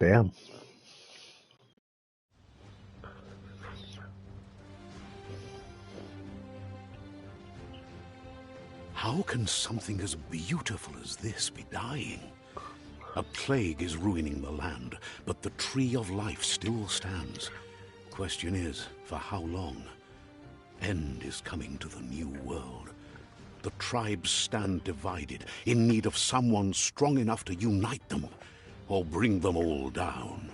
Damn. How can something as beautiful as this be dying? A plague is ruining the land, but the tree of life still stands. Question is, for how long? End is coming to the new world. The tribes stand divided, in need of someone strong enough to unite them, or bring them all down.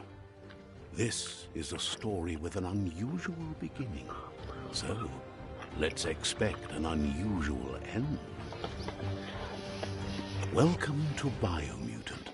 This is a story with an unusual beginning. So, let's expect an unusual end. Welcome to Biomutant.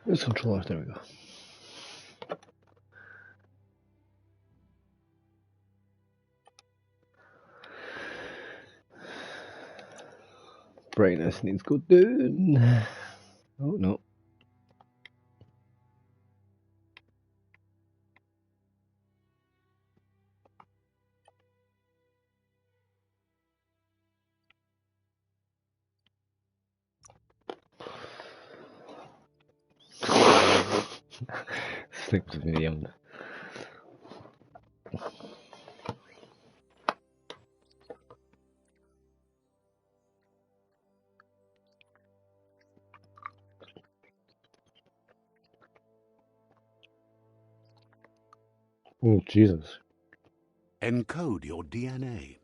It's controller, there we go. Brightness needs to go down. Oh no. Stick with medium. Oh Jesus. Encode your DNA.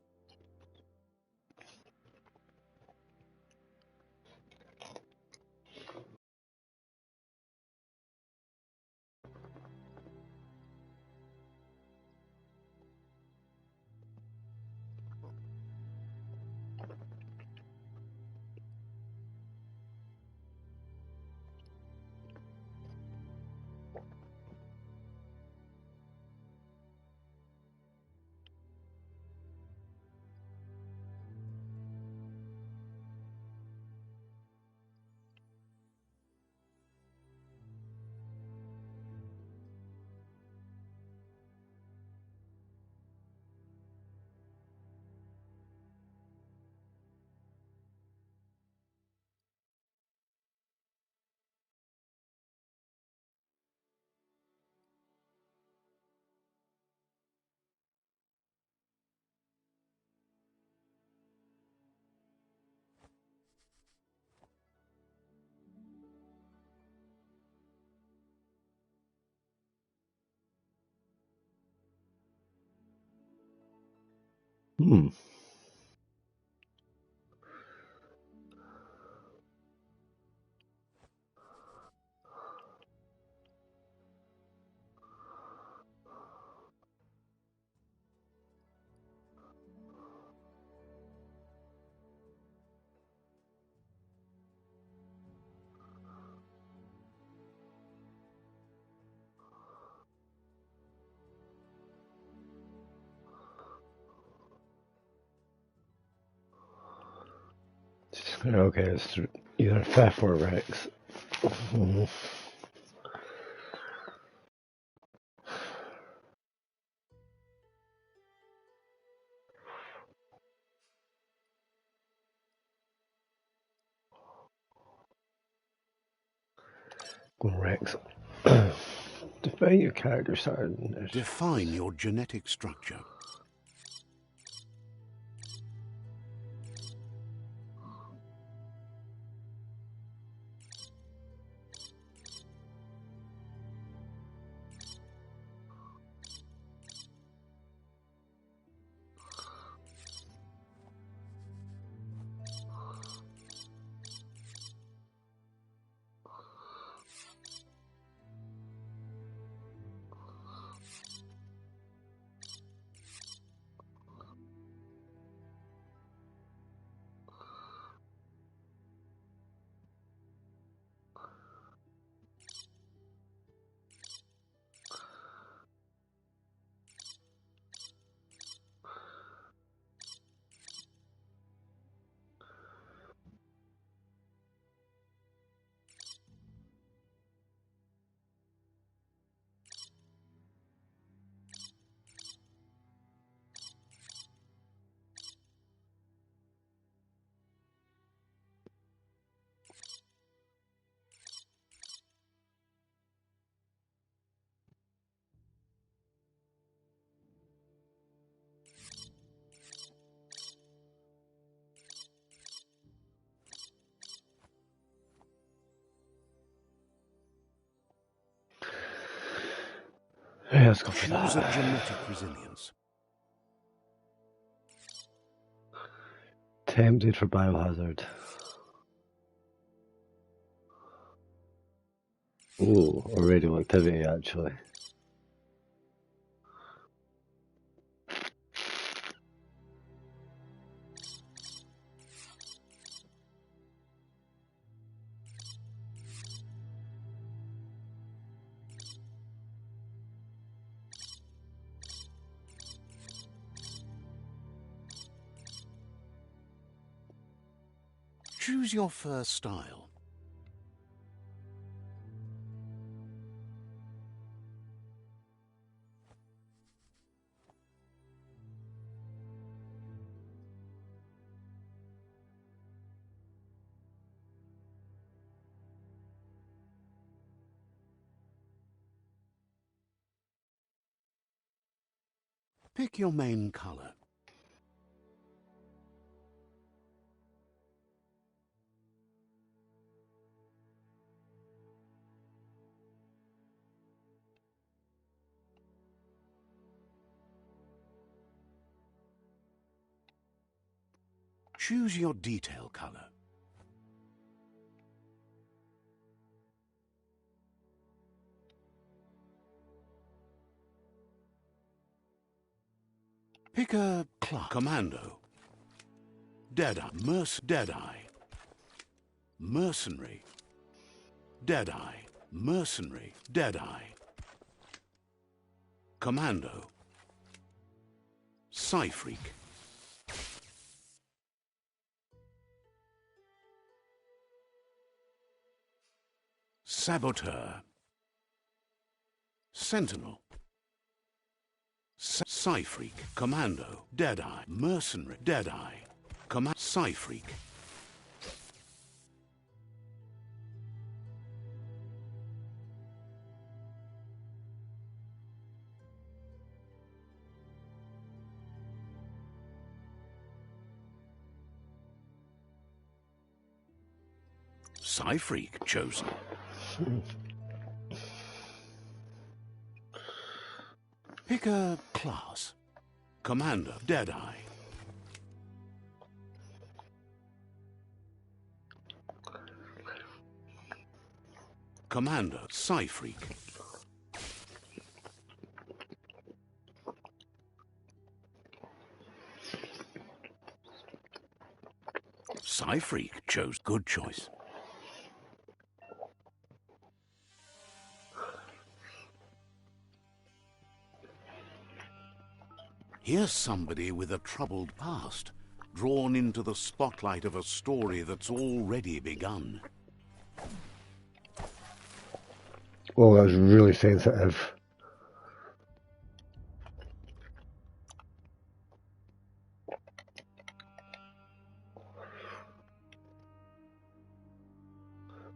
Hmm. Okay, it's either Fef or Rex. Going Rex. Define your character size. Define your genetic structure. Yeah, let's go for Choose a that. genetic resilience. Tempted for biohazard. Ooh, or radioactivity actually. Choose your first style. Pick your main color. Choose your detail color. Pick a class. Commando. Deadeye. Deadeye. Mercenary. Deadeye. Mercenary. Deadeye. Commando. Psy-Freak. Saboteur. Sentinel. Psy-Freak. Commando. Deadeye. Mercenary. Deadeye. Psy-Freak. Psy-Freak chosen. Pick a class. Commander. Deadeye. Commander. Psy-Freak. Psy-Freak chose. Good choice. Here's somebody with a troubled past, drawn into the spotlight of a story that's already begun. Oh, that was really sensitive.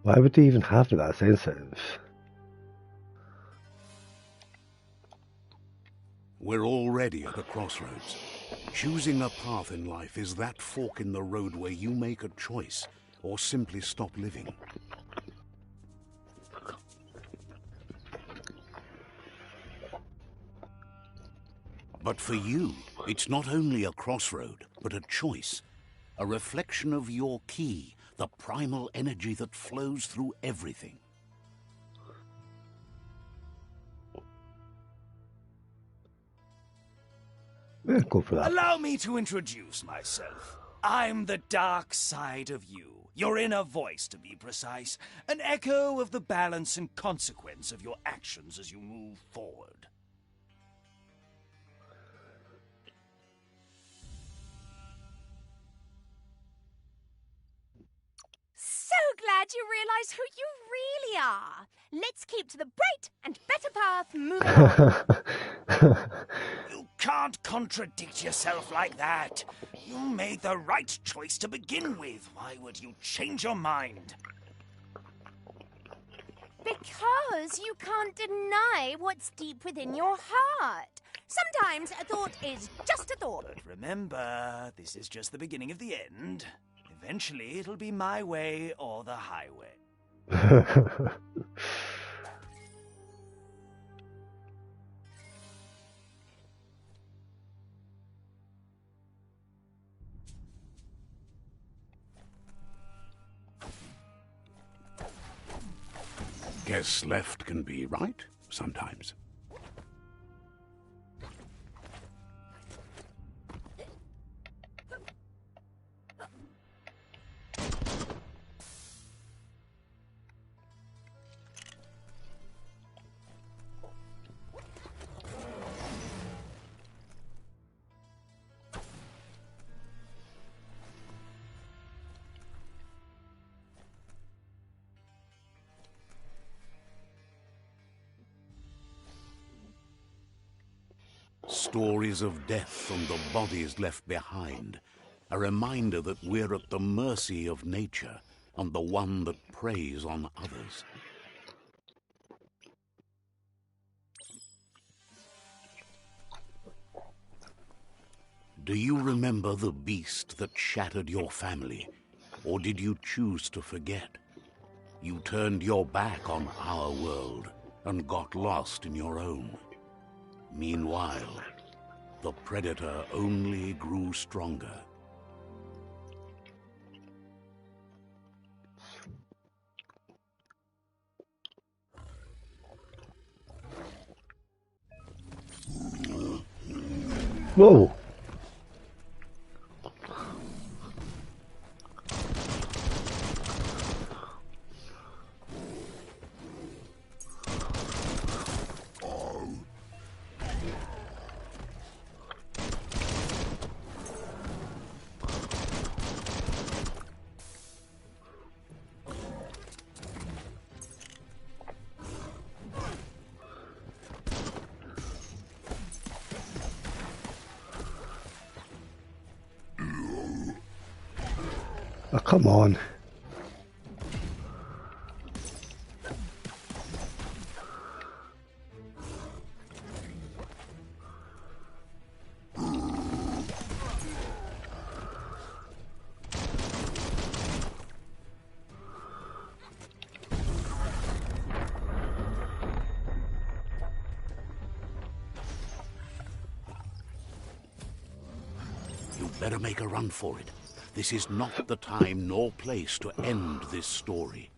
Why would they even have it that sensitive? We're already at a crossroads. Choosing a path in life is that fork in the road where you make a choice or simply stop living. But for you, it's not only a crossroad, but a choice. A reflection of your key, the primal energy that flows through everything. Yeah, go for that. Allow me to introduce myself. I'm the dark side of you. Your inner voice, to be precise. An echo of the balance and consequence of your actions as you move forward. So glad you realize who you really are. Let's keep to the bright and better path moving on. You can't contradict yourself like that. You made the right choice to begin with. Why would you change your mind? Because you can't deny what's deep within your heart. Sometimes a thought is just a thought. But remember, this is just the beginning of the end. Eventually, it'll be my way or the highway. Guess left can be right sometimes. Stories of death and the bodies left behind. A reminder that we're at the mercy of nature and the one that preys on others. Do you remember the beast that shattered your family? Or did you choose to forget? You turned your back on our world and got lost in your own. Meanwhile, the predator only grew stronger. Whoa! Oh, come on. You'd better make a run for it. This is not the time nor place to end this story.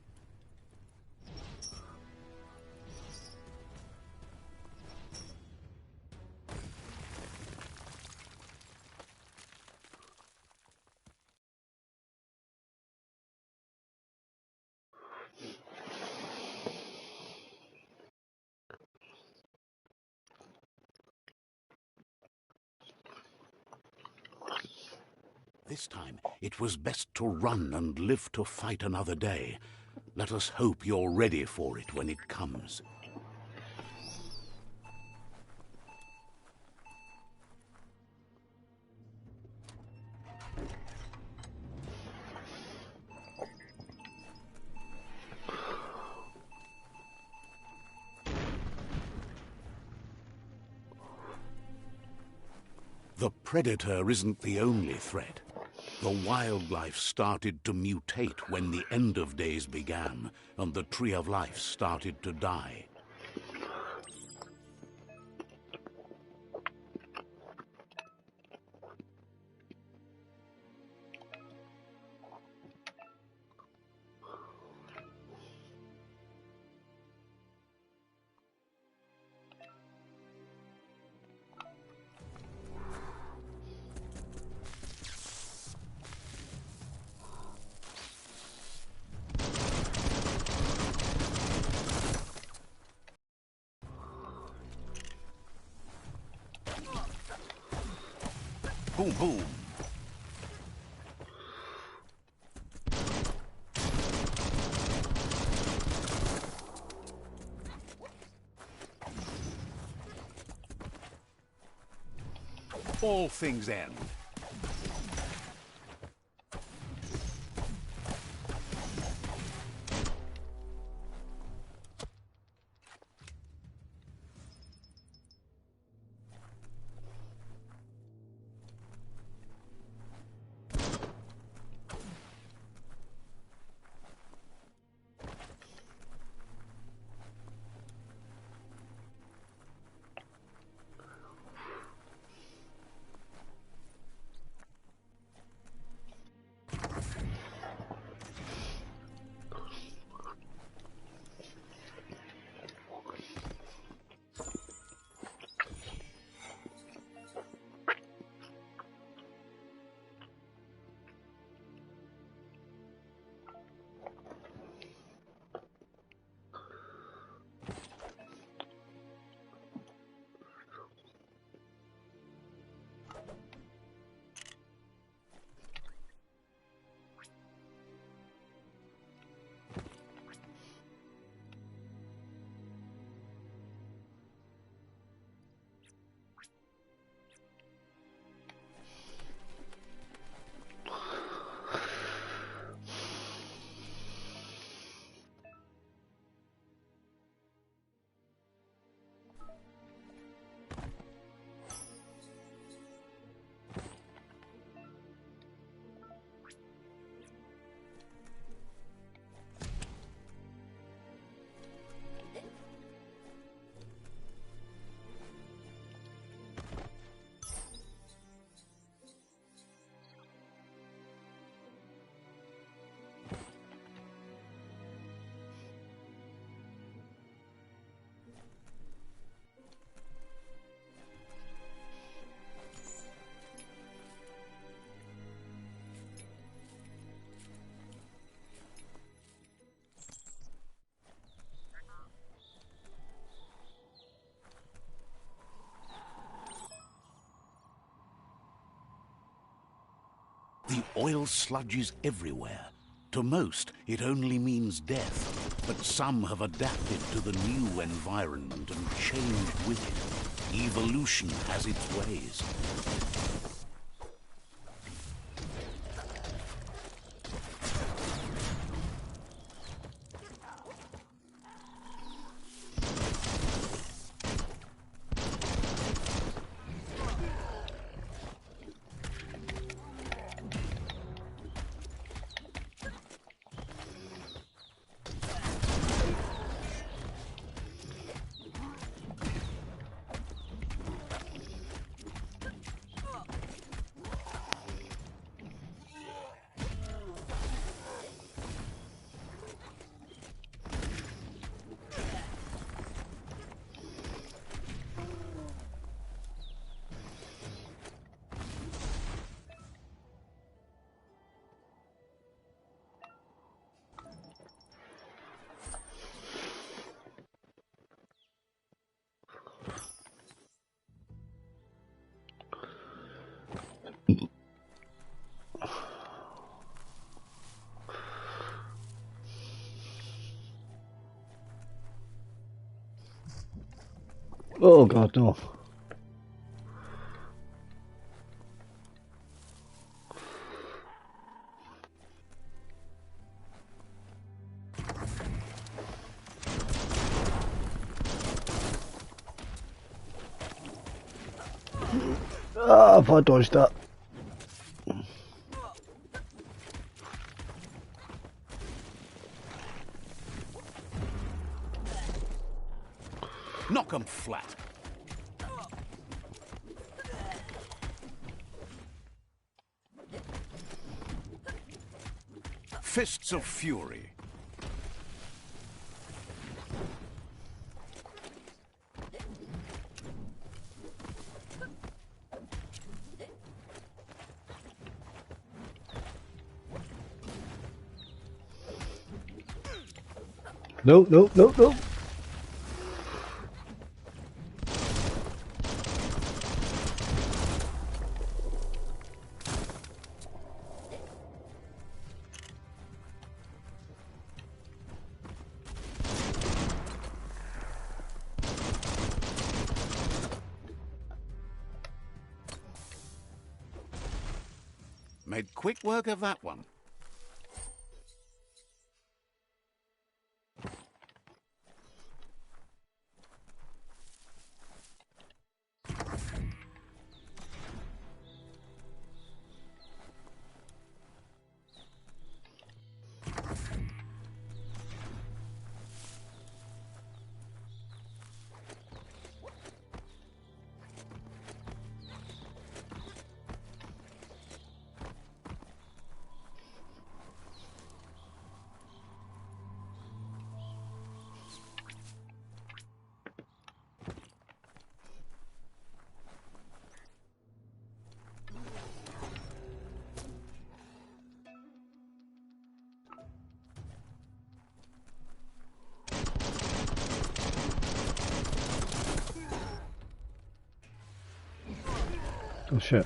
This time, it was best to run and live to fight another day. Let us hope you're ready for it when it comes. The predator isn't the only threat. The wildlife started to mutate when the end of days began, and the tree of life started to die. Boom, boom. All things end. Oil sludges everywhere. To most, it only means death, but some have adapted to the new environment and changed with it. Evolution has its ways. Oh god, no. Ah, if I dodged that. Knock 'em flat. Fists of Fury. No, no, no, no. Made quick work of that one. Oh shit.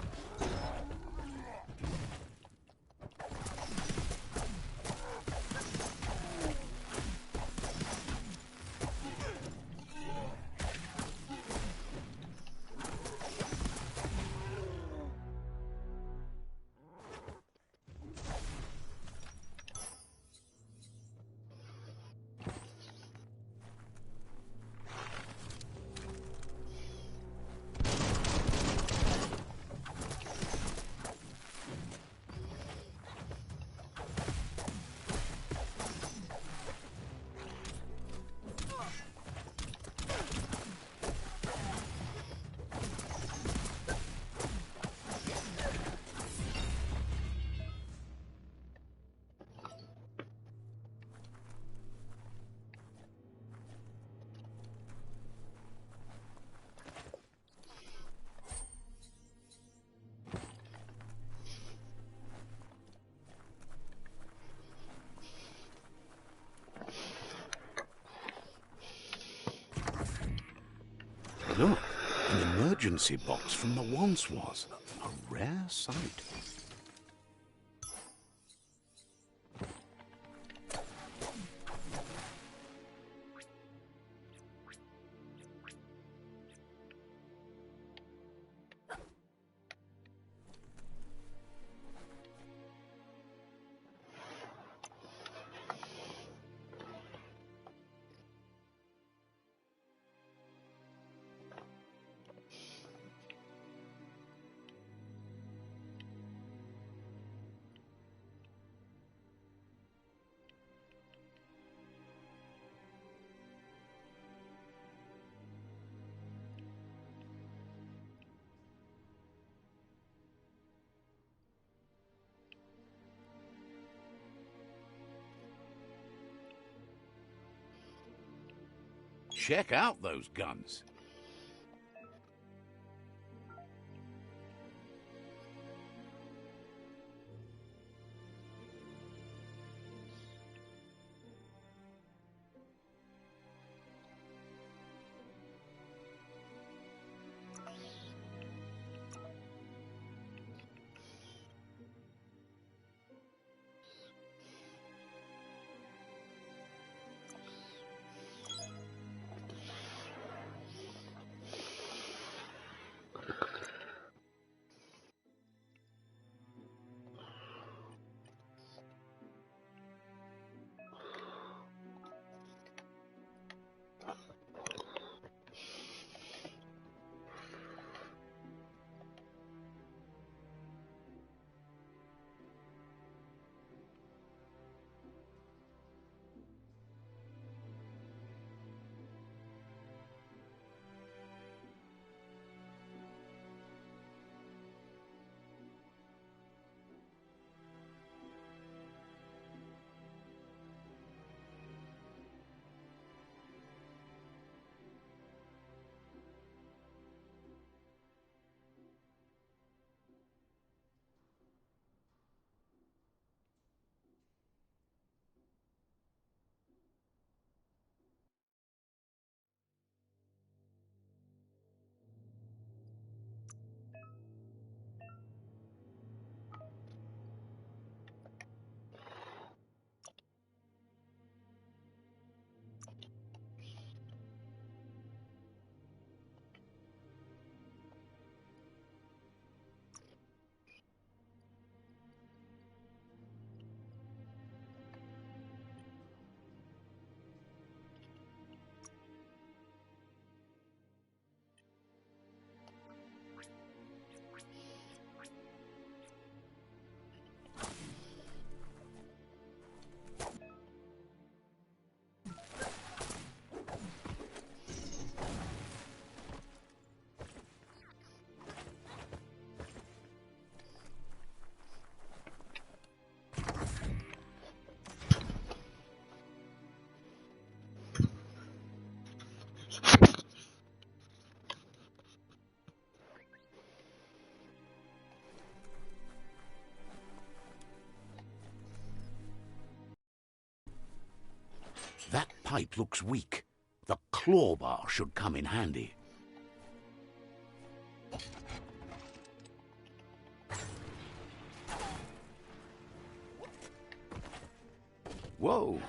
Look, an emergency box from the once was. A rare sight. Check out those guns. That pipe looks weak. The claw bar should come in handy. Whoa!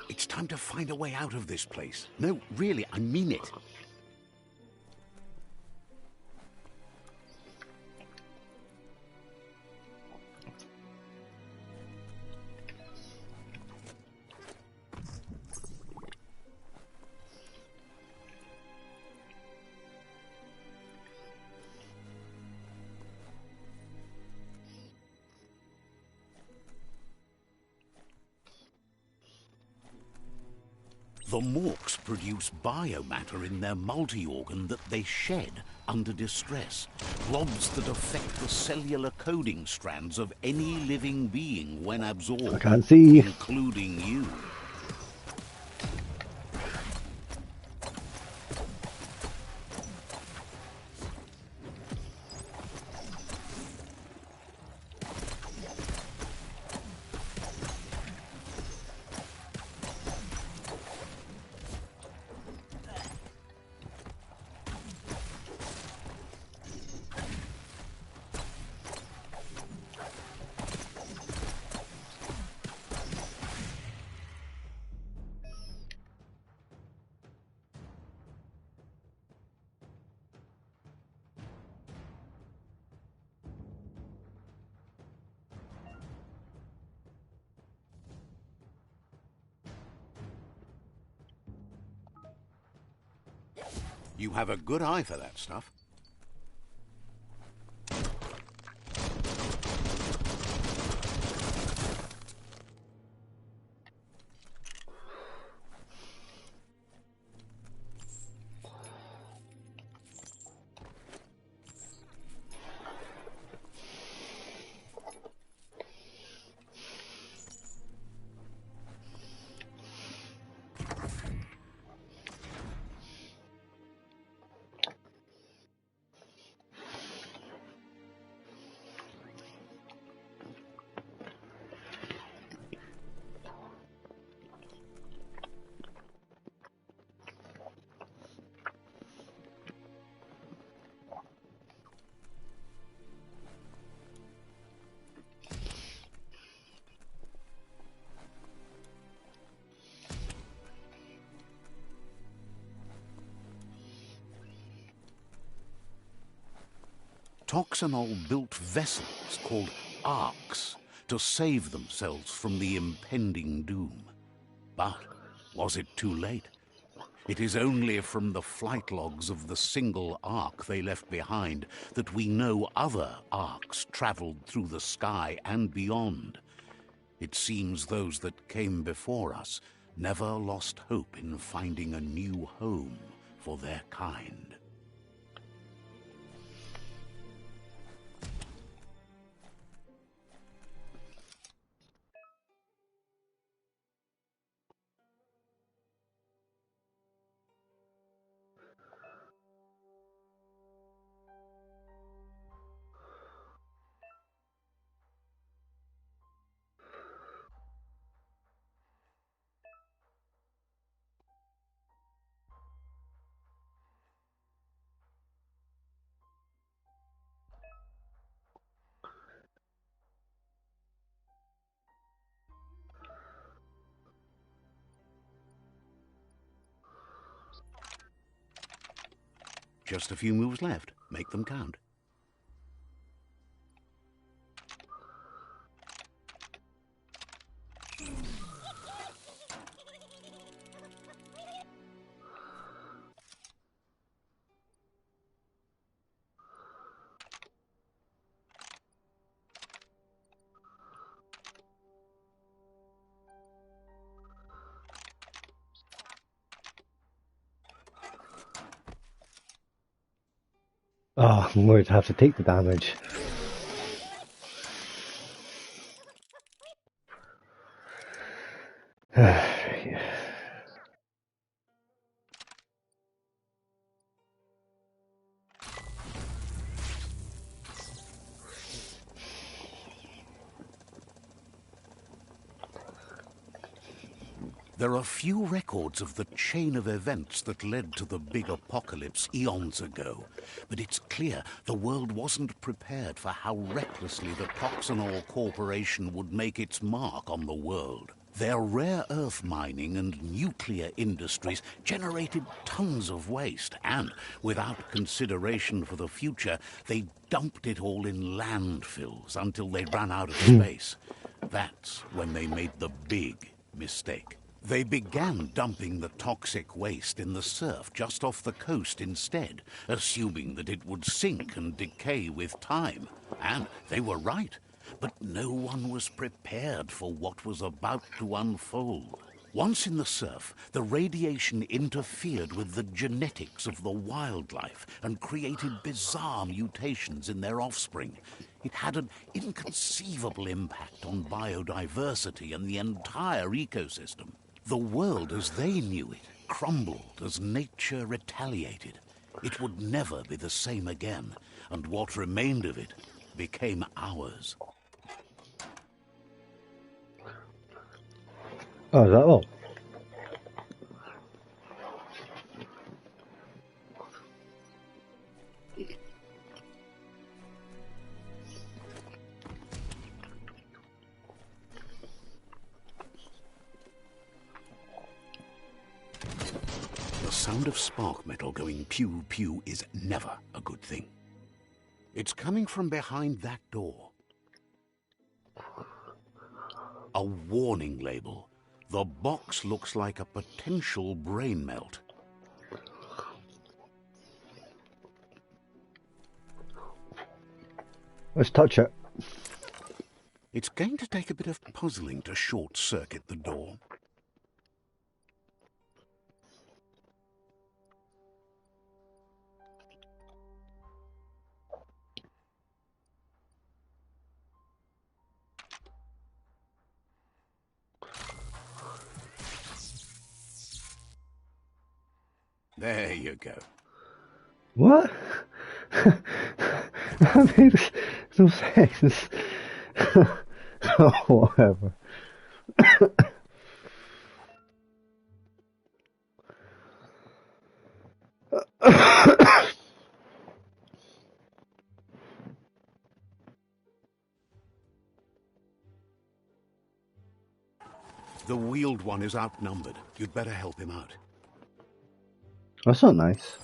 It's time to find a way out of this place. No, really, I mean it. The MORKS produce biomatter in their multi-organ that they shed under distress. Blobs that affect the cellular coding strands of any living being when absorbed. I can't see. Including you. You have a good eye for that stuff. Toxanol built vessels called arks to save themselves from the impending doom. But was it too late? It is only from the flight logs of the single ark they left behind that we know other arks traveled through the sky and beyond. It seems those that came before us never lost hope in finding a new home for their kind. Just a few moves left. Make them count. Oh, I'm worried to have to take the damage. Yeah. There are few records of the chain of events that led to the big apocalypse eons ago, but it's clear the world wasn't prepared for how recklessly the Toxanol Corporation would make its mark on the world. Their rare earth mining and nuclear industries generated tons of waste, and without consideration for the future, they dumped it all in landfills until they ran out of space. That's when they made the big mistake. They began dumping the toxic waste in the surf just off the coast instead, assuming that it would sink and decay with time. And they were right. But no one was prepared for what was about to unfold. Once in the surf, the radiation interfered with the genetics of the wildlife and created bizarre mutations in their offspring. It had an inconceivable impact on biodiversity and the entire ecosystem. The world as they knew it crumbled as nature retaliated. It would never be the same again, and what remained of it became ours. Oh, is that all? The sound of spark metal going pew-pew is never a good thing. It's coming from behind that door. A warning label. The box looks like a potential brain melt. Let's touch it. It's going to take a bit of puzzling to short-circuit the door. There you go. What? That makes no sense. Oh, whatever. The wheeled one is outnumbered. You'd better help him out. That's not nice.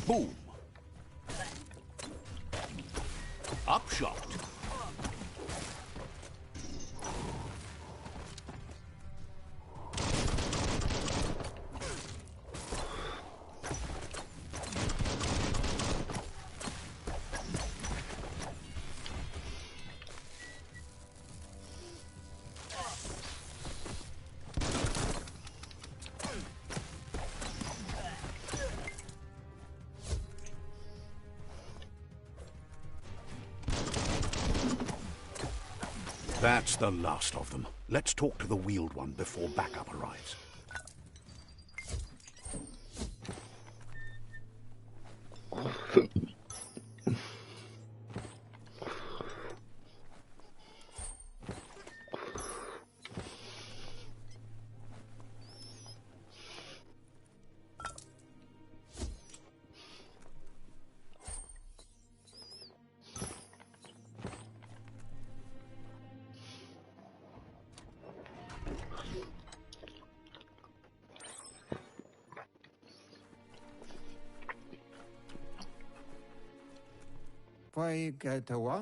Boom. Upshot. That's the last of them. Let's talk to the wheeled one before backup arrives.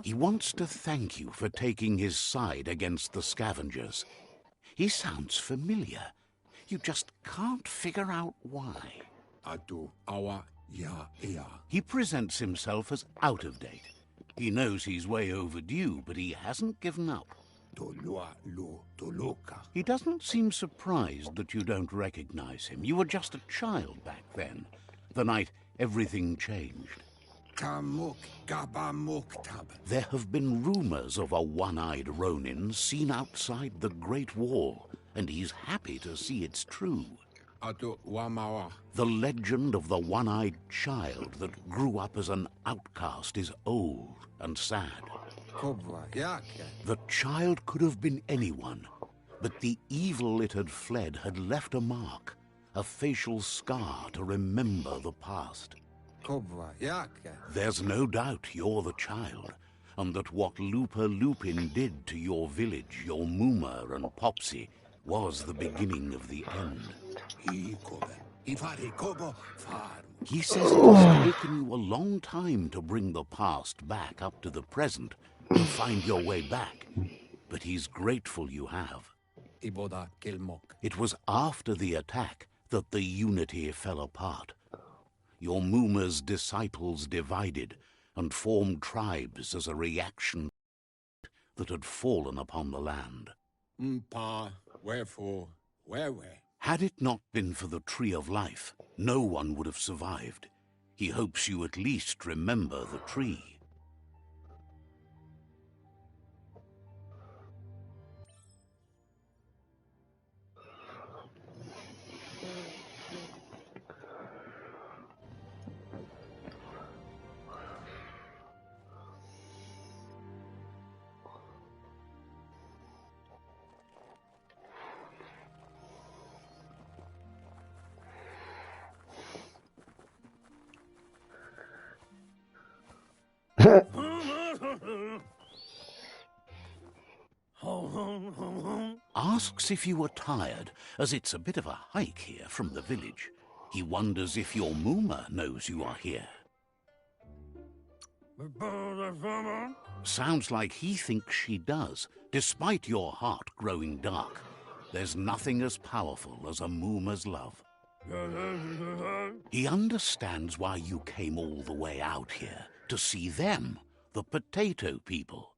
He wants to thank you for taking his side against the scavengers. He sounds familiar. You just can't figure out why. He presents himself as out of date. He knows he's way overdue, but he hasn't given up. He doesn't seem surprised that you don't recognize him. You were just a child back then, the night everything changed. There have been rumors of a one-eyed Ronin seen outside the Great Wall, and he's happy to see it's true. The legend of the one-eyed child that grew up as an outcast is old and sad. The child could have been anyone, but the evil it had fled had left a mark, a facial scar to remember the past. There's no doubt you're the child, and that what Looper Lupin did to your village, your Moomer and Popsy, was the beginning of the end. He says it has taken you a long time to bring the past back up to the present, to find your way back, but he's grateful you have. It was after the attack that the unity fell apart. Your Moomer's disciples divided and formed tribes as a reaction that had fallen upon the land. Wherefore, where? Had it not been for the Tree of Life, no one would have survived. He hopes you at least remember the tree. Asks if you were tired, as it's a bit of a hike here from the village. He wonders if your Moomer knows you are here. Sounds like he thinks she does, despite your heart growing dark. There's nothing as powerful as a Moomer's love. He understands why you came all the way out here, to see them, the potato people.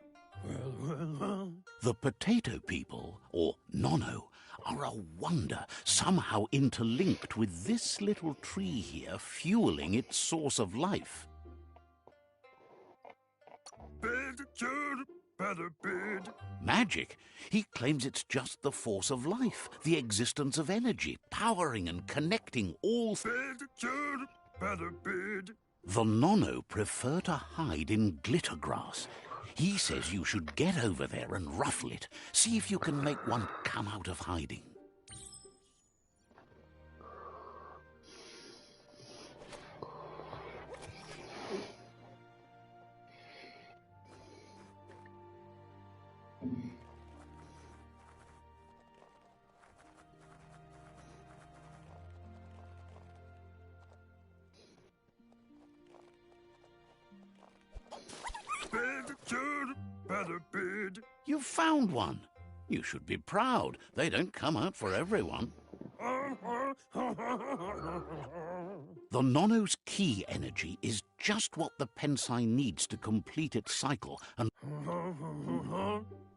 The potato people, or Nono, are a wonder, somehow interlinked with this little tree here, fueling its source of life. Magic? He claims it's just the force of life, the existence of energy, powering and connecting all. The Nono prefer to hide in glittergrass. He says you should get over there and ruffle it. See if you can make one come out of hiding. You've found one. You should be proud. They don't come out for everyone. The Nono's key energy is just what the Pensai needs to complete its cycle, and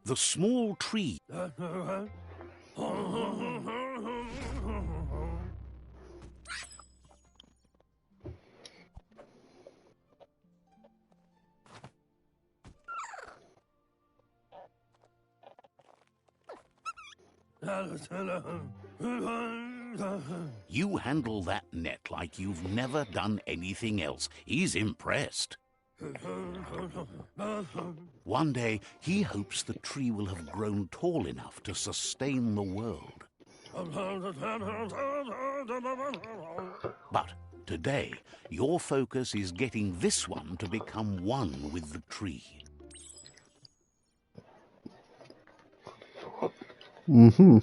the small tree You handle that net like you've never done anything else. He's impressed. One day, he hopes the tree will have grown tall enough to sustain the world. But today, your focus is getting this one to become one with the tree. Mm-hmm.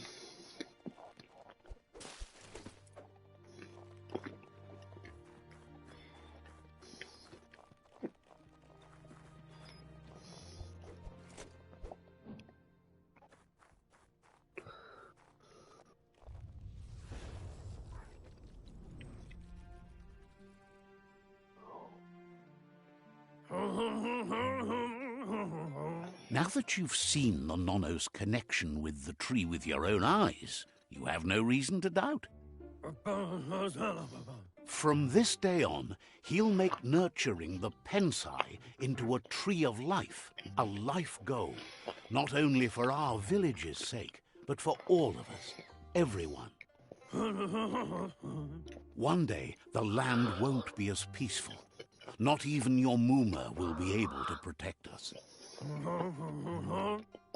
Now that you've seen the Nono's connection with the tree with your own eyes, you have no reason to doubt. From this day on, he'll make nurturing the Pensai into a tree of life, a life goal, not only for our village's sake, but for all of us, everyone. One day, the land won't be as peaceful. Not even your Muma will be able to protect us.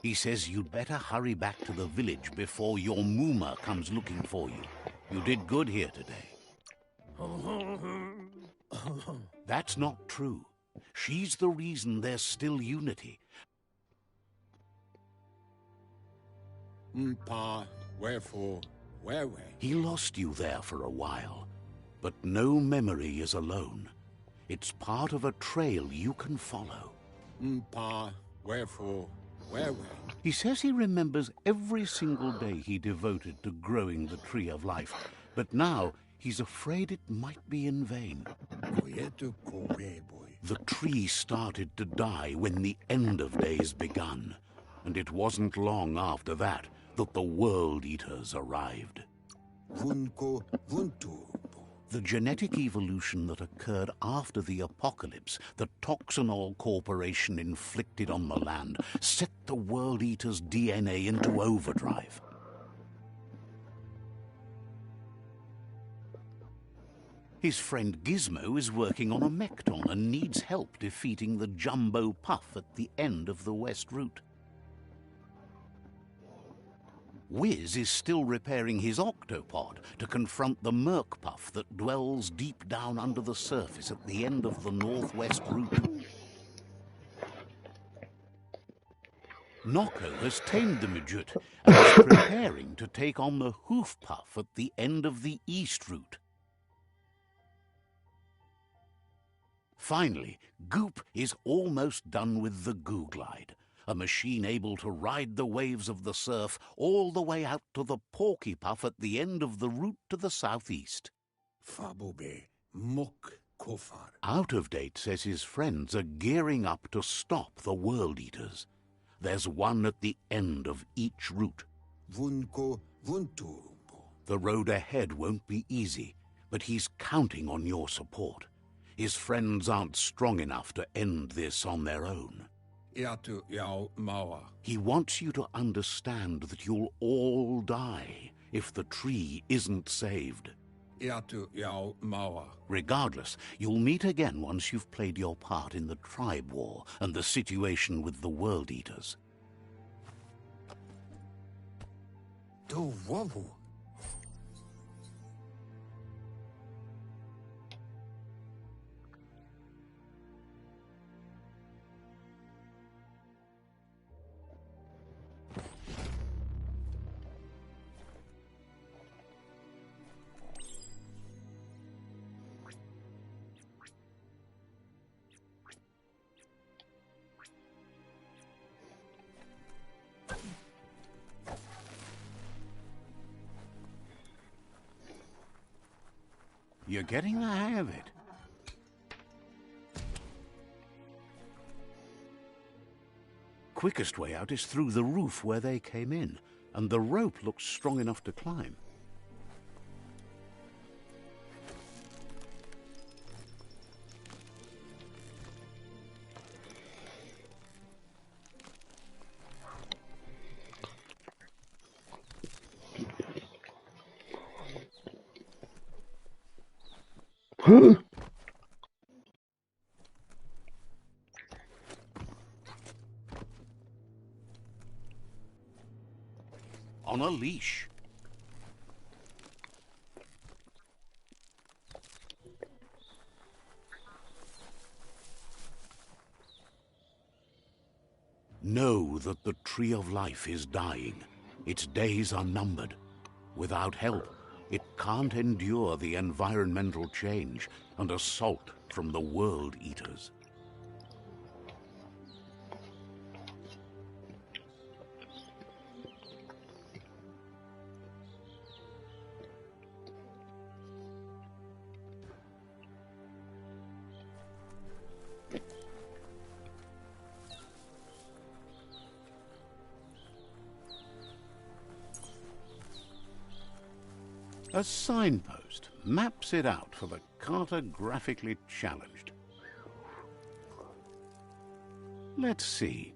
He says you'd better hurry back to the village before your Muma comes looking for you. You did good here today. That's not true. She's the reason there's still unity. Pa, wherefore, where? He lost you there for a while, but no memory is alone. It's part of a trail you can follow. Pa, wherefore, where? He says he remembers every single day he devoted to growing the tree of life, but now he's afraid it might be in vain. The tree started to die when the end of days begun, and it wasn't long after that that the World Eaters arrived. The genetic evolution that occurred after the apocalypse the Toxanol Corporation inflicted on the land set the World Eater's DNA into overdrive. His friend Gizmo is working on a Mekton and needs help defeating the Jumbo Puff at the end of the West Route. Wiz is still repairing his octopod to confront the Merc Puff that dwells deep down under the surface at the end of the Northwest Route. Nocco has tamed the Midget and is preparing to take on the Hoof Puff at the end of the East Route. Finally, Goop is almost done with the Googlide, a machine able to ride the waves of the surf all the way out to the Porky Puff at the end of the route to the southeast. Out of Date says his friends are gearing up to stop the World Eaters. There's one at the end of each route. The road ahead won't be easy, but he's counting on your support. His friends aren't strong enough to end this on their own. He wants you to understand that you'll all die if the tree isn't saved. Regardless, you'll meet again once you've played your part in the tribe war and the situation with the World Eaters. You're getting the hang of it. Quickest way out is through the roof where they came in, and the rope looks strong enough to climb. On a leash. Know that the Tree of Life is dying. Its days are numbered. Without help, it can't endure the environmental change and assault from the World Eaters. A signpost maps it out for the cartographically challenged. Let's see.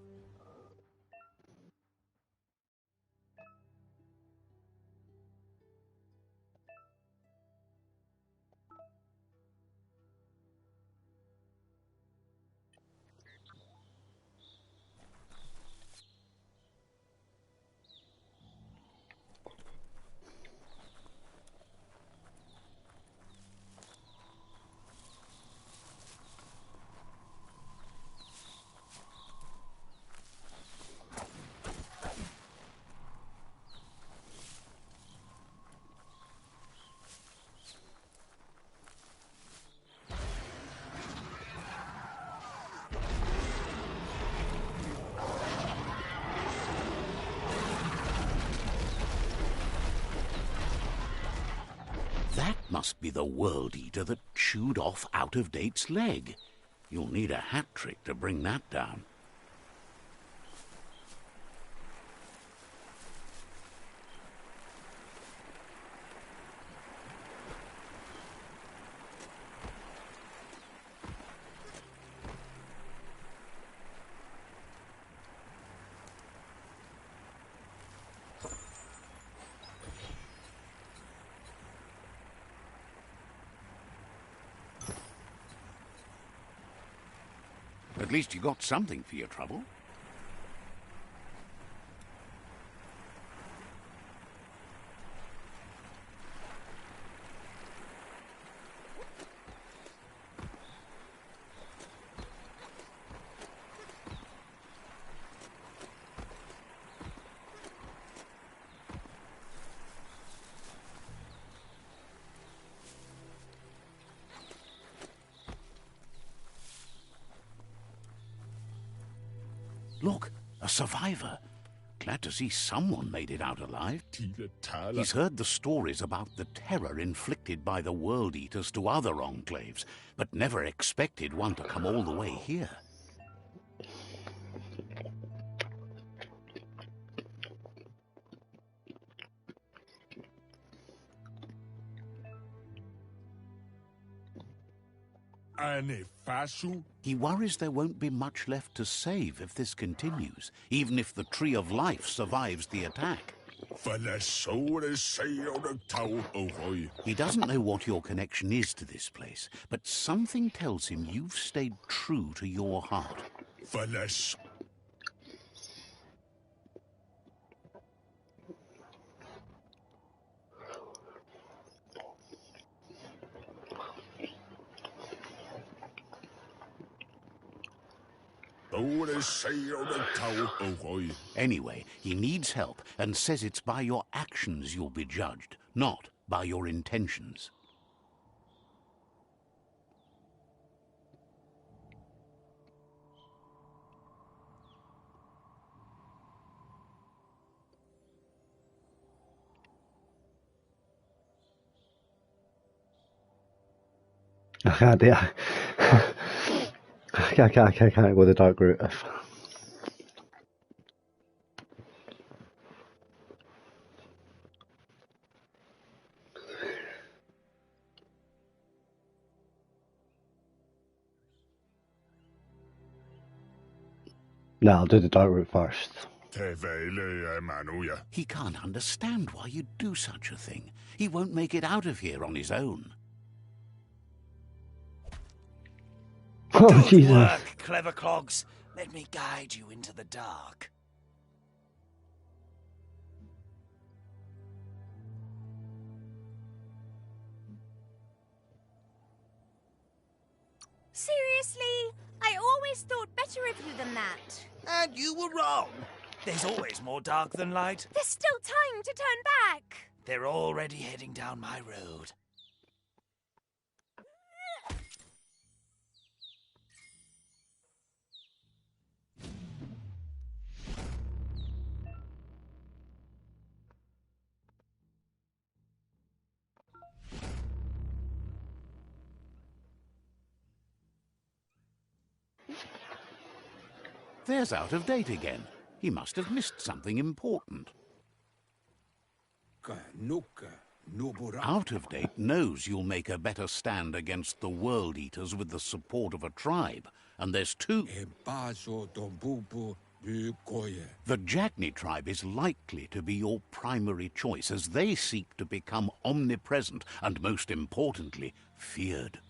That must be the World Eater that chewed off Out-of-Date's leg. You'll need a hat trick to bring that down. At least you got something for your trouble. Look, a survivor. Glad to see someone made it out alive. He's heard the stories about the terror inflicted by the World Eaters to other enclaves, but never expected one to come all the way here. He worries there won't be much left to save if this continues, even if the Tree of Life survives the attack. He doesn't know what your connection is to this place, but something tells him you've stayed true to your heart. Anyway, he needs help and says it's by your actions you'll be judged, not by your intentions. I can't do it. I can't go the dark route. No, I'll do the dark route first. He can't understand why you'd do such a thing. He won't make it out of here on his own. Oh, Good Jesus. work, clever clogs. Let me guide you into the dark. Seriously? I always thought better of you than that. And you were wrong. There's always more dark than light. There's still time to turn back. They're already heading down my road. There's Out of Date again. He must have missed something important. Out of Date knows you'll make a better stand against the World Eaters with the support of a tribe. And there's two. The Jagni tribe is likely to be your primary choice as they seek to become omnipresent and, most importantly, feared.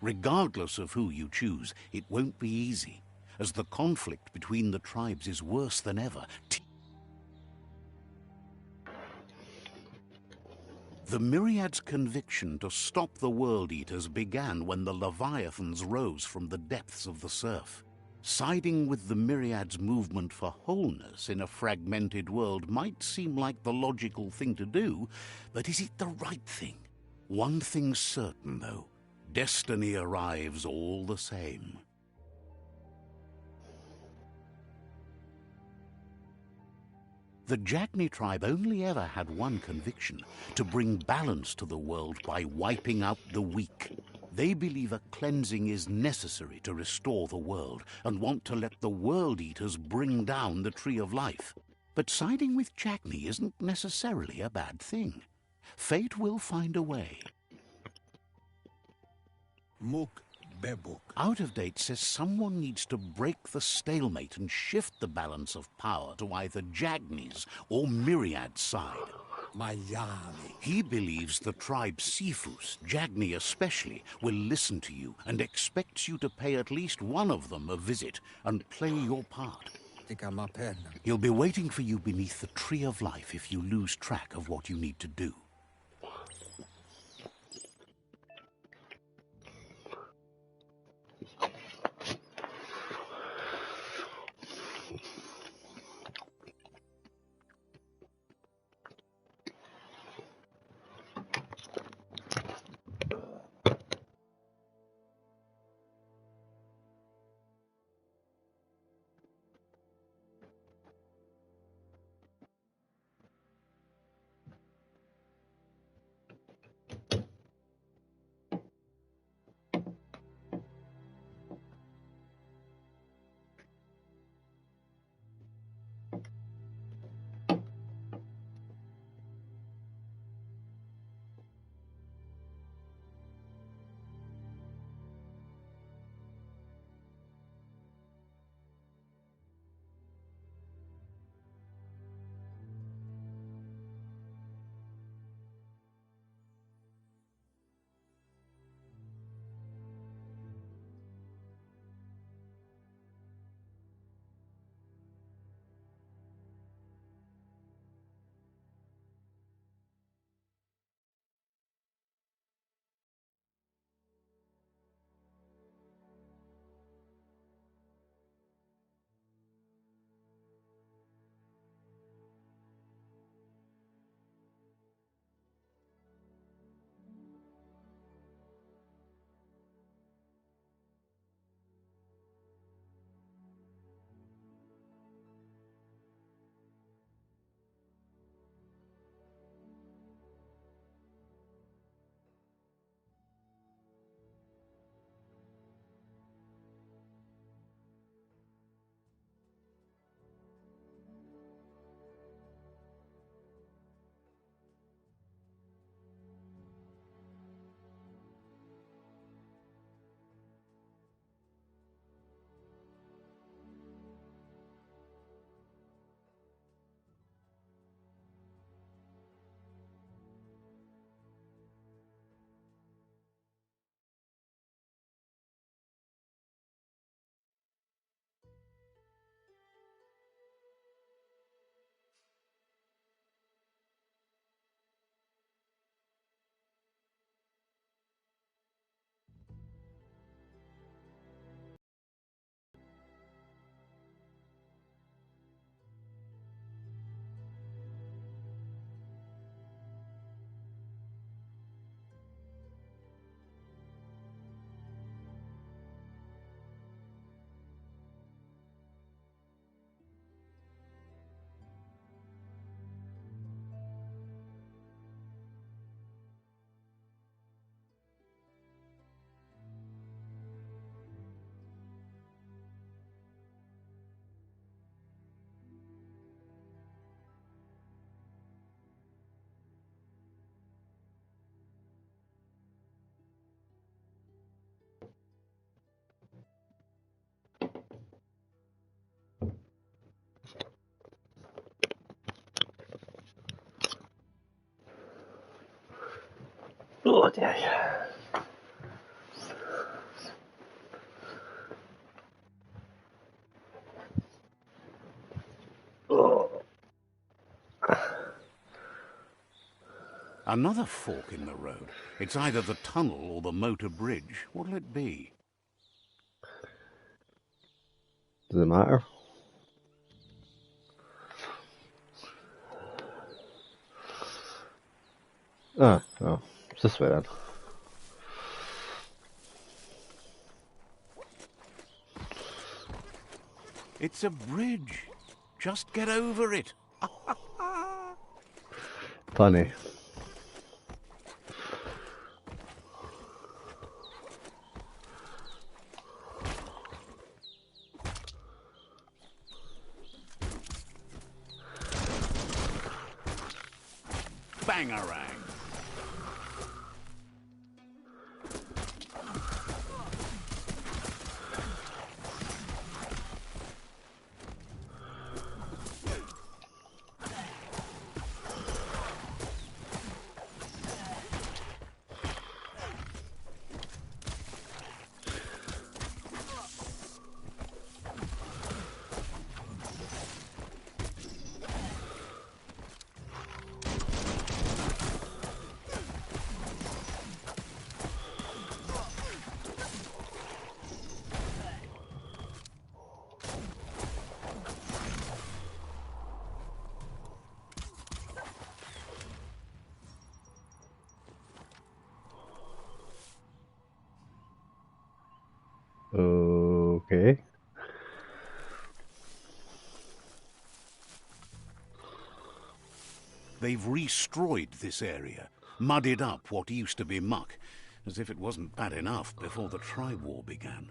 Regardless of who you choose, it won't be easy, as the conflict between the tribes is worse than ever. The Myriad's conviction to stop the World Eaters began when the Leviathans rose from the depths of the surf. Siding with the Myriad's movement for wholeness in a fragmented world might seem like the logical thing to do, but is it the right thing? One thing's certain, though. Destiny arrives all the same. The Jagni tribe only ever had one conviction: to bring balance to the world by wiping out the weak. They believe a cleansing is necessary to restore the world and want to let the World Eaters bring down the Tree of Life. But siding with Jagni isn't necessarily a bad thing. Fate will find a way. Out of Date says someone needs to break the stalemate and shift the balance of power to either Jagni's or Myriad's side. He believes the tribe Sifus, Jagni especially, will listen to you and expects you to pay at least one of them a visit and play your part. He'll be waiting for you beneath the Tree of Life if you lose track of what you need to do. Oh, yeah. Oh. Another fork in the road. It's either the tunnel or the motor bridge. What'll it be? Does it matter? Ah, oh, it's this way then. It's a bridge. Just get over it. Funny. Bangarang. Okay. They've destroyed this area, muddied up what used to be muck, as if it wasn't bad enough before the tri-war began.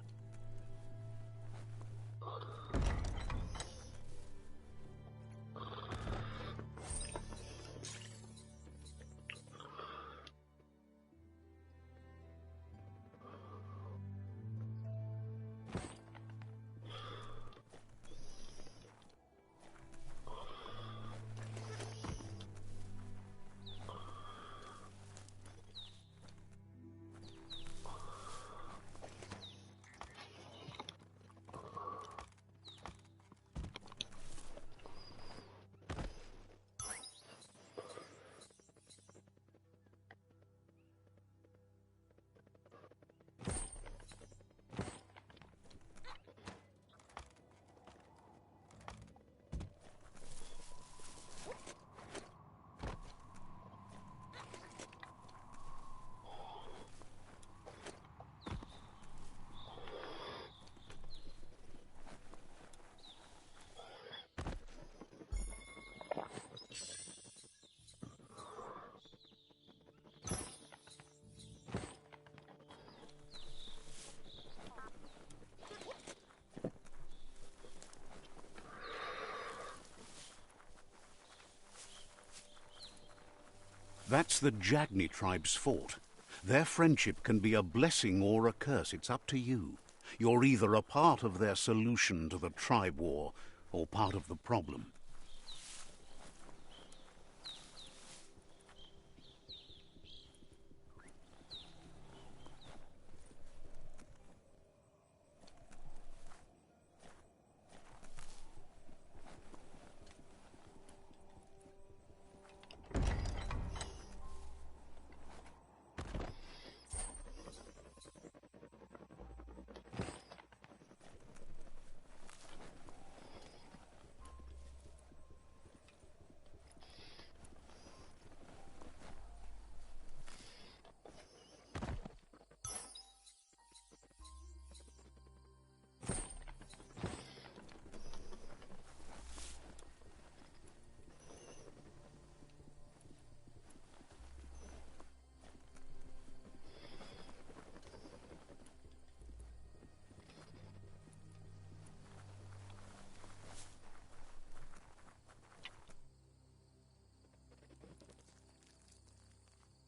That's the Jagni tribe's fort. Their friendship can be a blessing or a curse. It's up to you. You're either a part of their solution to the tribe war or part of the problem.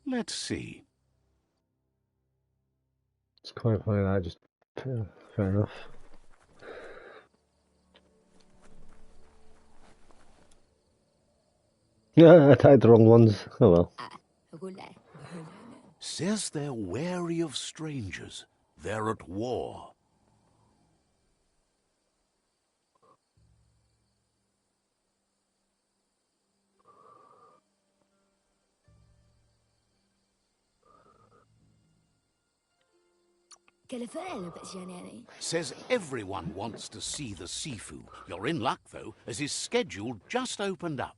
Let's see. It's quite funny that, just fair enough. Yeah, I typed the wrong ones. Oh well. Says they're wary of strangers. They're at war. Says everyone wants to see the Sifu. You're in luck, though, as his schedule just opened up.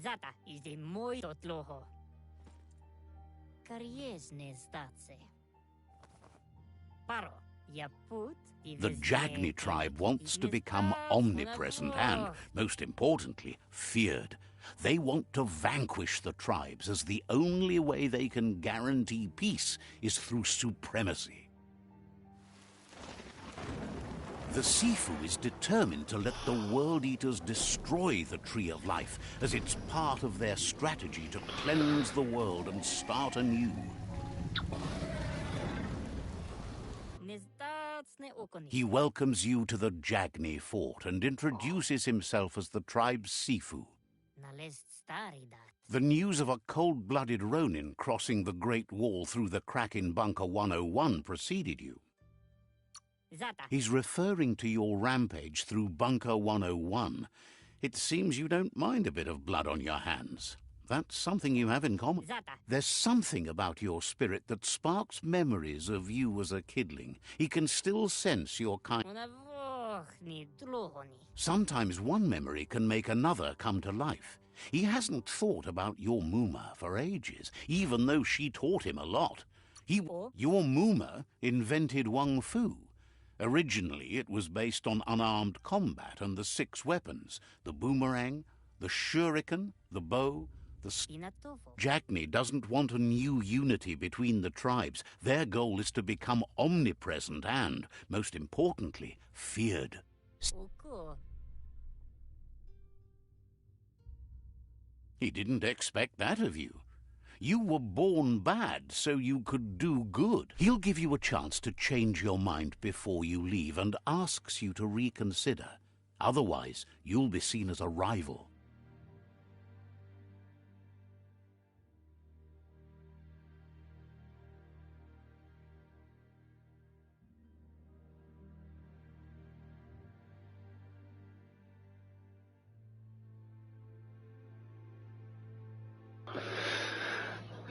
Zata is the muito tloho. Kariesne stace. Paro, yaput. The Jagni tribe wants to become omnipresent and, most importantly, feared. They want to vanquish the tribes, as the only way they can guarantee peace is through supremacy. The Sifu is determined to let the World Eaters destroy the Tree of Life, as it's part of their strategy to cleanse the world and start anew. He welcomes you to the Jagni fort and introduces himself as the tribe's Sifu. The news of a cold-blooded Ronin crossing the Great Wall through the crack in Bunker 101 preceded you. He's referring to your rampage through Bunker 101. It seems you don't mind a bit of blood on your hands. That's something you have in common. There's something about your spirit that sparks memories of you as a kidling. He can still sense your kind. Sometimes one memory can make another come to life. He hasn't thought about your Muma for ages, even though she taught him a lot. Your Muma invented Wung Fu. Originally, it was based on unarmed combat and the 6 weapons: the boomerang, the shuriken, the bow, the... Jagni doesn't want a new unity between the tribes. Their goal is to become omnipresent and, most importantly, feared. He didn't expect that of you. You were born bad so you could do good. He'll give you a chance to change your mind before you leave and asks you to reconsider. Otherwise, you'll be seen as a rival.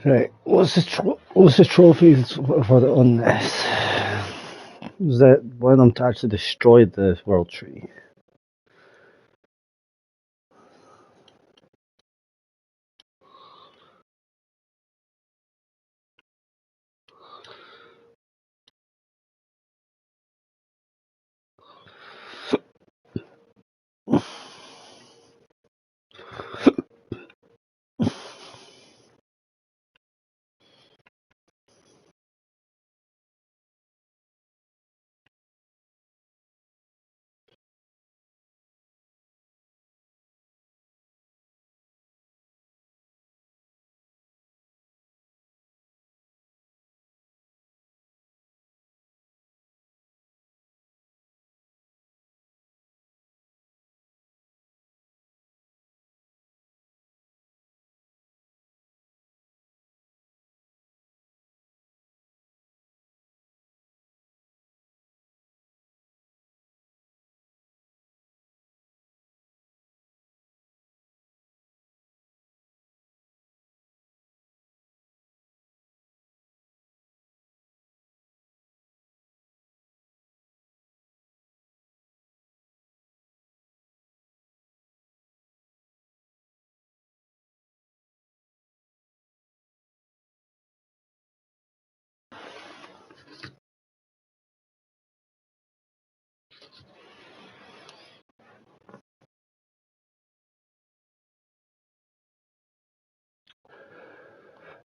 Right, what's the trophies for the on this? Was that one of them to actually destroy the world tree?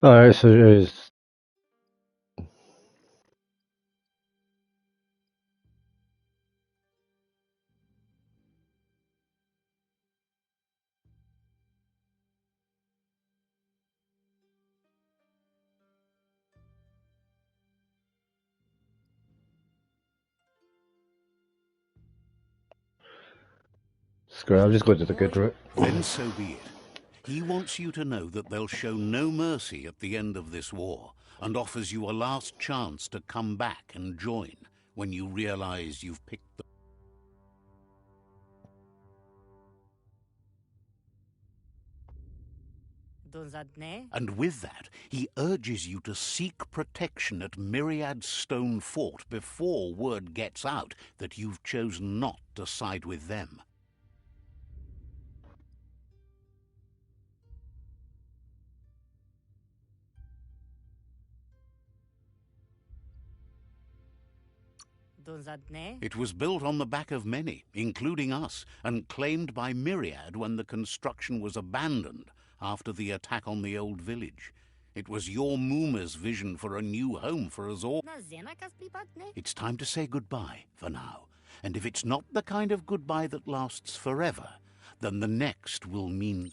Alright, so there's... Screw it, I'll just go to the good route. Then so be it. He wants you to know that they'll show no mercy at the end of this war, and offers you a last chance to come back and join when you realize you've picked the... And with that, he urges you to seek protection at Myriad's stone fort before word gets out that you've chosen not to side with them. It was built on the back of many, including us, and claimed by Myriad when the construction was abandoned after the attack on the old village. It was your Mooma's vision for a new home for us all. It's time to say goodbye for now, and if it's not the kind of goodbye that lasts forever, then the next will mean...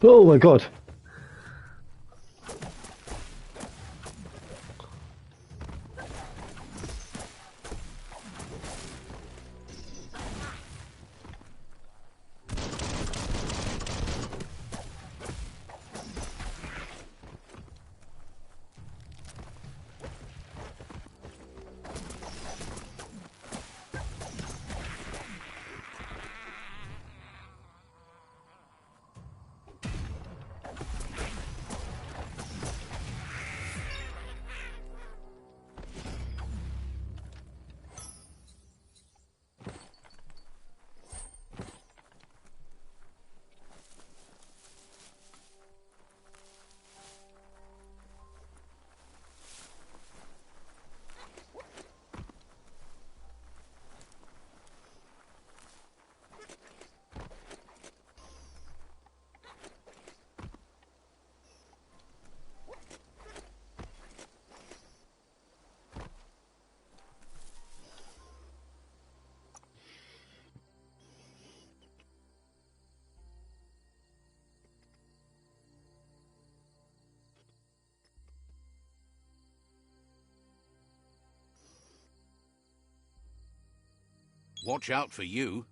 Oh my god. Watch out for you.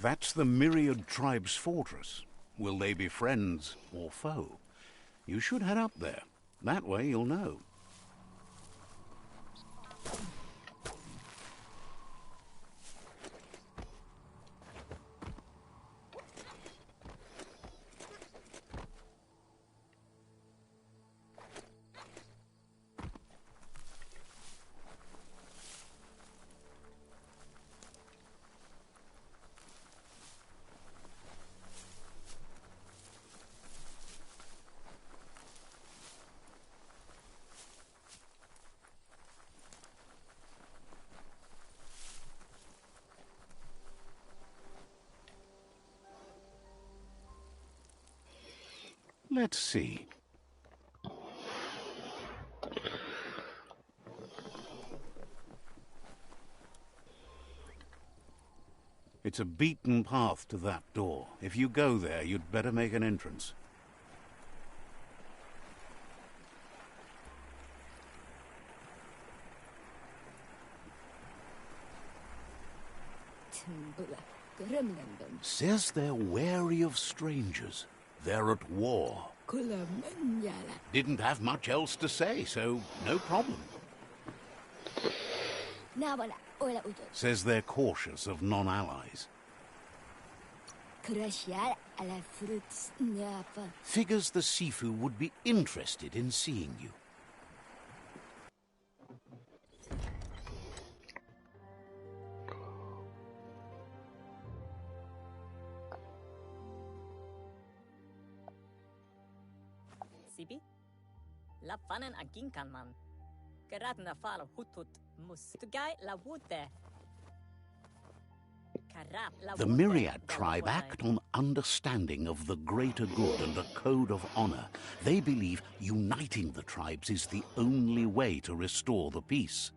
That's the Myriad Tribe's fortress. Will they be friends or foe? You should head up there. That way you'll know. Let's see. It's a beaten path to that door. If you go there, you'd better make an entrance. Says they're wary of strangers. They're at war. Didn't have much else to say, so no problem. Says they're cautious of non-allies. Figures the Sifu would be interested in seeing you. Sibi? La fanen agin kan man. Gerat na fala hutut mus. Tugai la wute. The Myriad tribe act on understanding of the greater good and a code of honor. They believe uniting the tribes is the only way to restore the peace.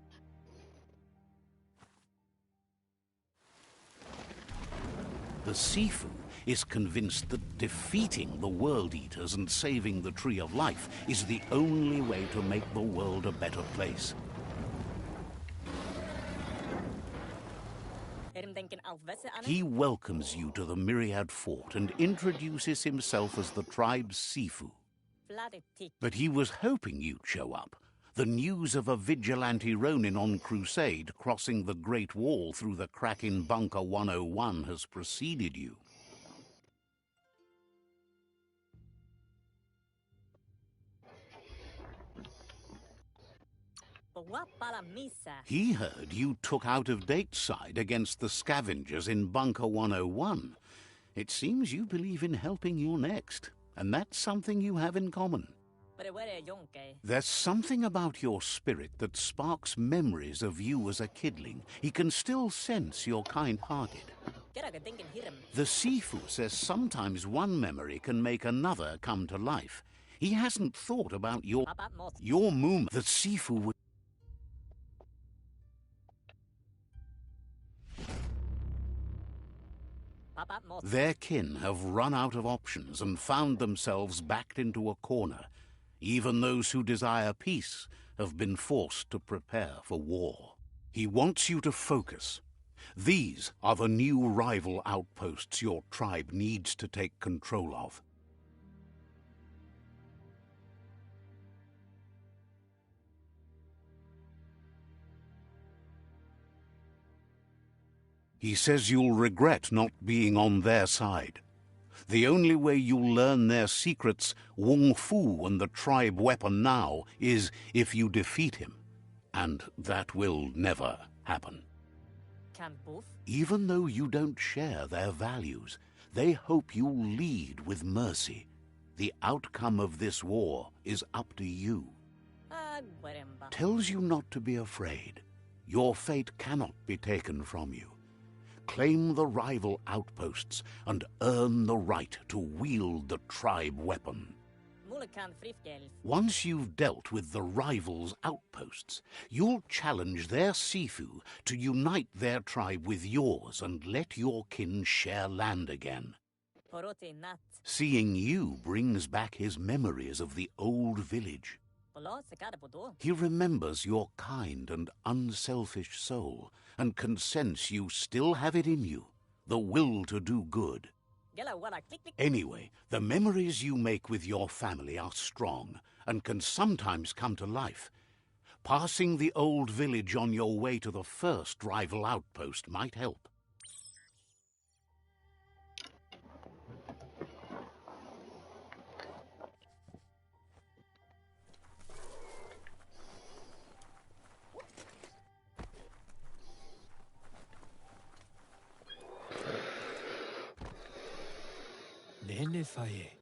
The Sifu is convinced that defeating the World Eaters and saving the Tree of Life is the only way to make the world a better place. He welcomes you to the Myriad Fort and introduces himself as the tribe's Sifu. But he was hoping you'd show up. The news of a vigilante Ronin on crusade crossing the Great Wall through the crack in Bunker 101 has preceded you. He heard you took out-of-date side against the scavengers in Bunker 101. It seems you believe in helping your next, and that's something you have in common. There's something about your spirit that sparks memories of you as a kidling. He can still sense you're kind-hearted. The Sifu says sometimes one memory can make another come to life. He hasn't thought about your movement. The Sifu would... Their kin have run out of options and found themselves backed into a corner. Even those who desire peace have been forced to prepare for war. He wants you to focus. These are the new rival outposts your tribe needs to take control of. He says you'll regret not being on their side. The only way you'll learn their secrets, Wung Fu and the tribe weapon now, is if you defeat him. And that will never happen. Even though you don't share their values, they hope you'll lead with mercy. The outcome of this war is up to you. Tells you not to be afraid. Your fate cannot be taken from you. Claim the rival outposts and earn the right to wield the tribe weapon. Once you've dealt with the rivals' outposts, you'll challenge their Sifu to unite their tribe with yours and let your kin share land again. Seeing you brings back his memories of the old village. He remembers your kind and unselfish soul and can sense you still have it in you. the will to do good. Gela walla click click. Anyway, the memories you make with your family are strong and can sometimes come to life. Passing the old village on your way to the first rival outpost might help.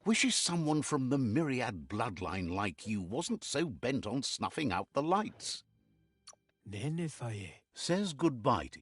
Wishes someone from the myriad bloodline like you wasn't so bent on snuffing out the lights. Says goodbye to...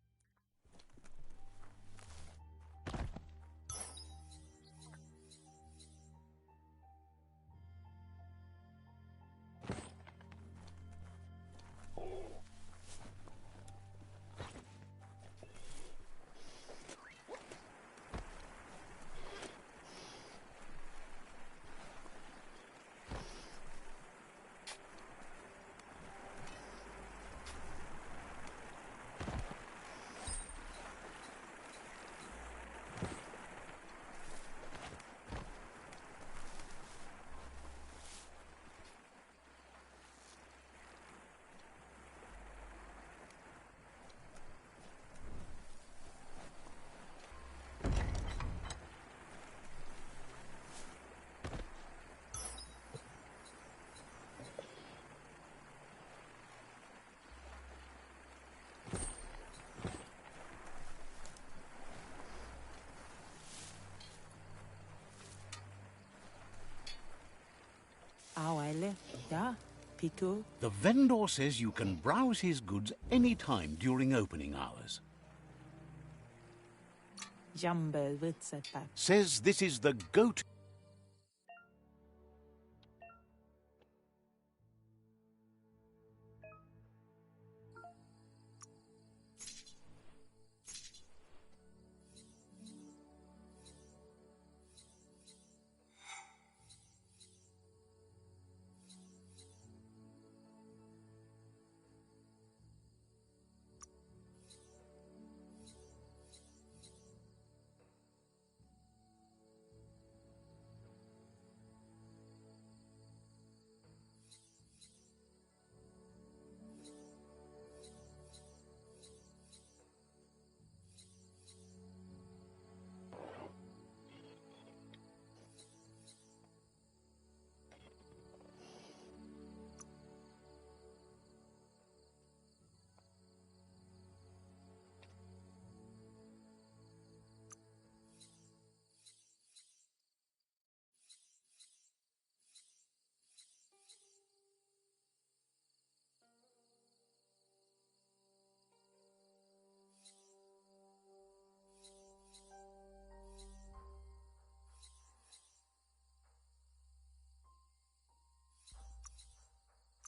The vendor says you can browse his goods any time during opening hours. Says this is the go-to...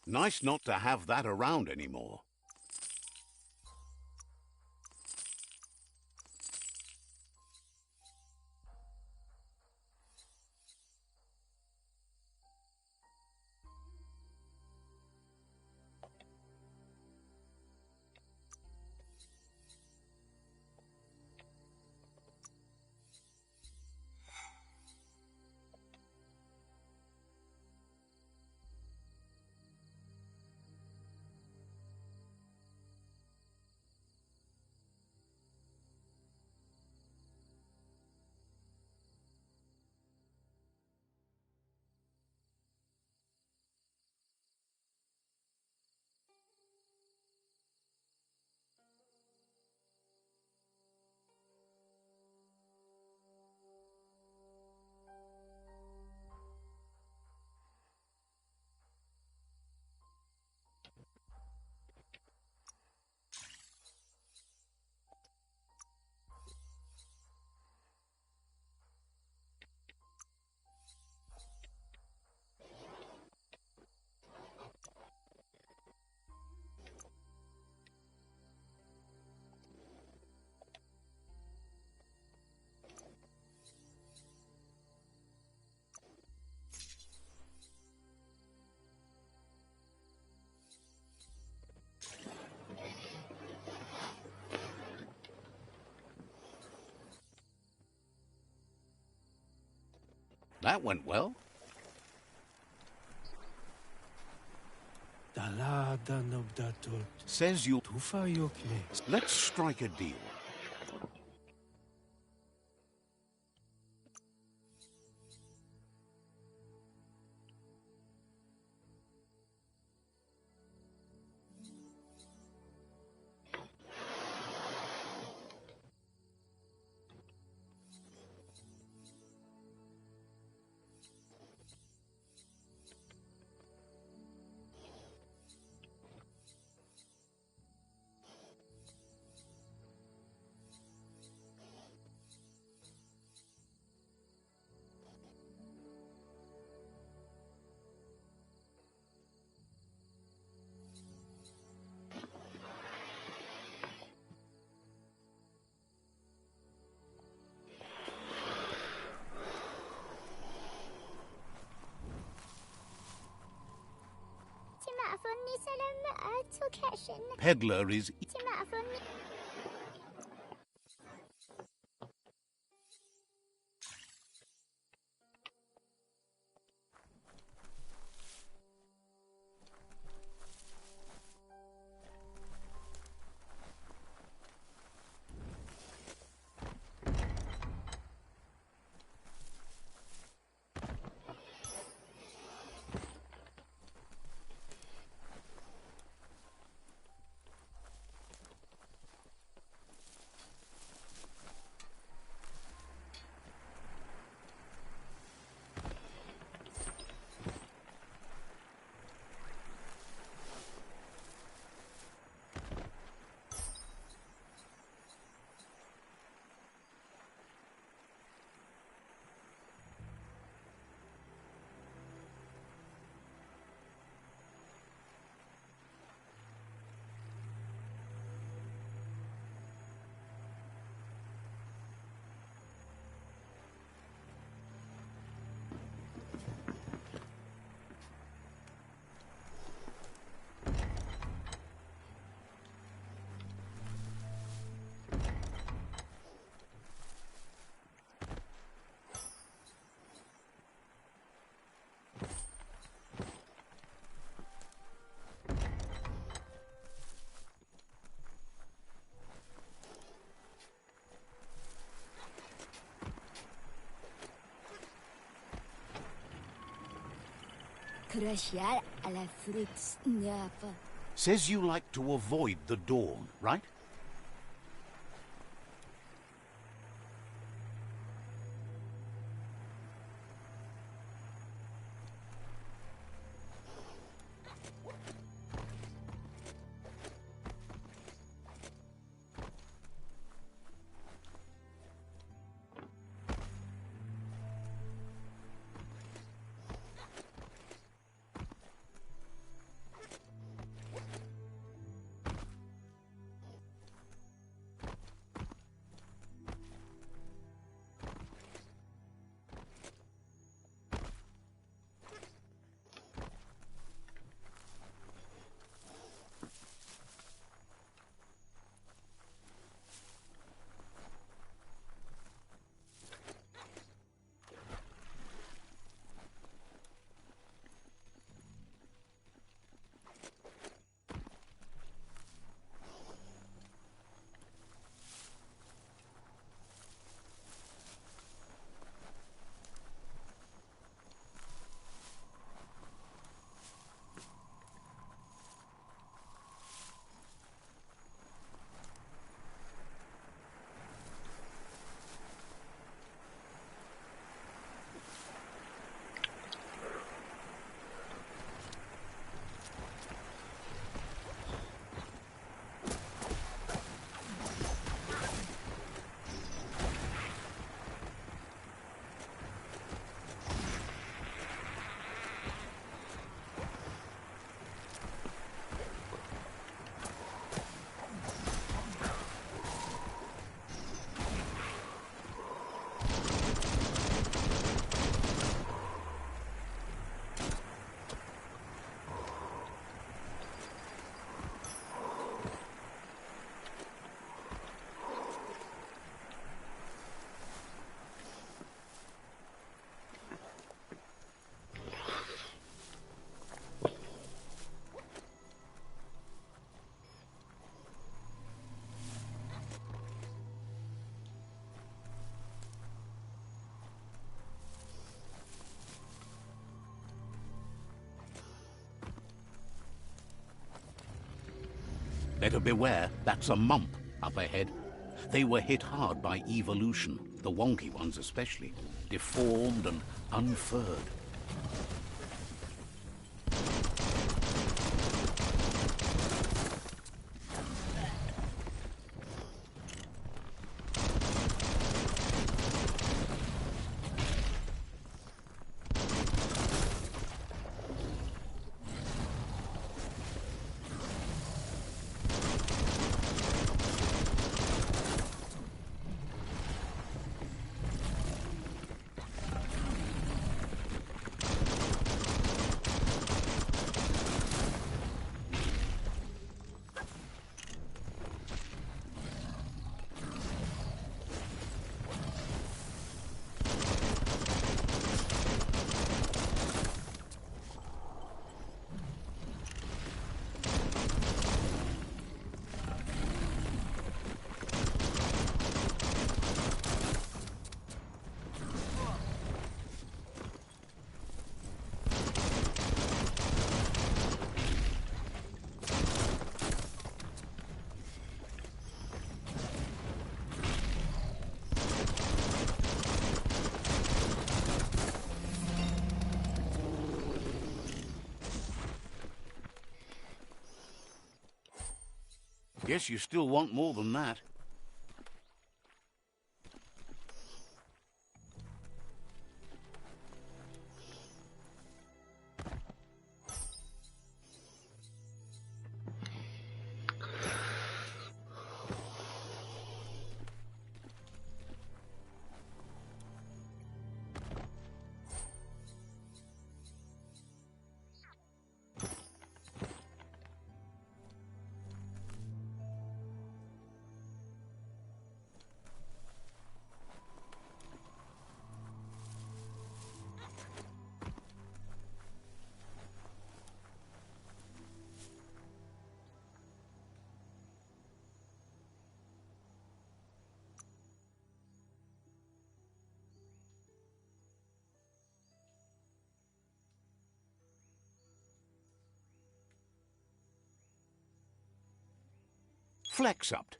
Nice not to have that around anymore. That went well. Says you... Let's strike a deal. Peddler is... Says you like to avoid the dawn, right? Better beware, that's a mump up ahead. They were hit hard by evolution, the wonky ones especially, deformed and unfurred. Guess you still want more than that. Flex up.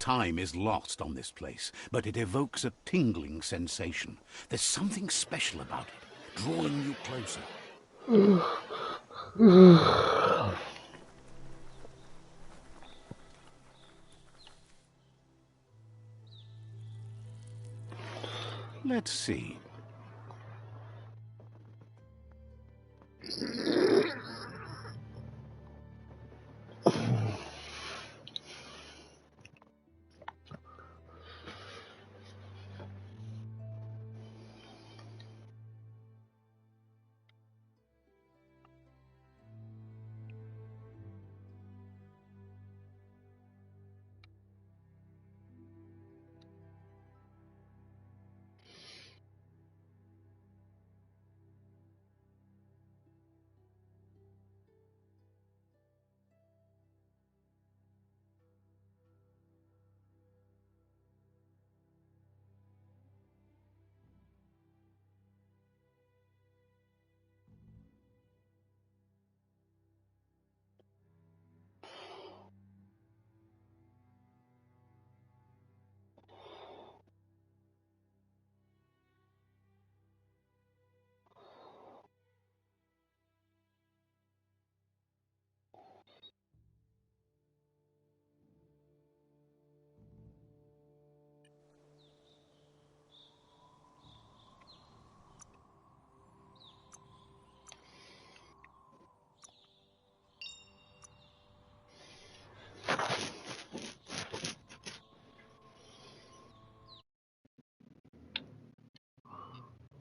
Time is lost on this place, but it evokes a tingling sensation. There's something special about it, drawing you closer. Let's see.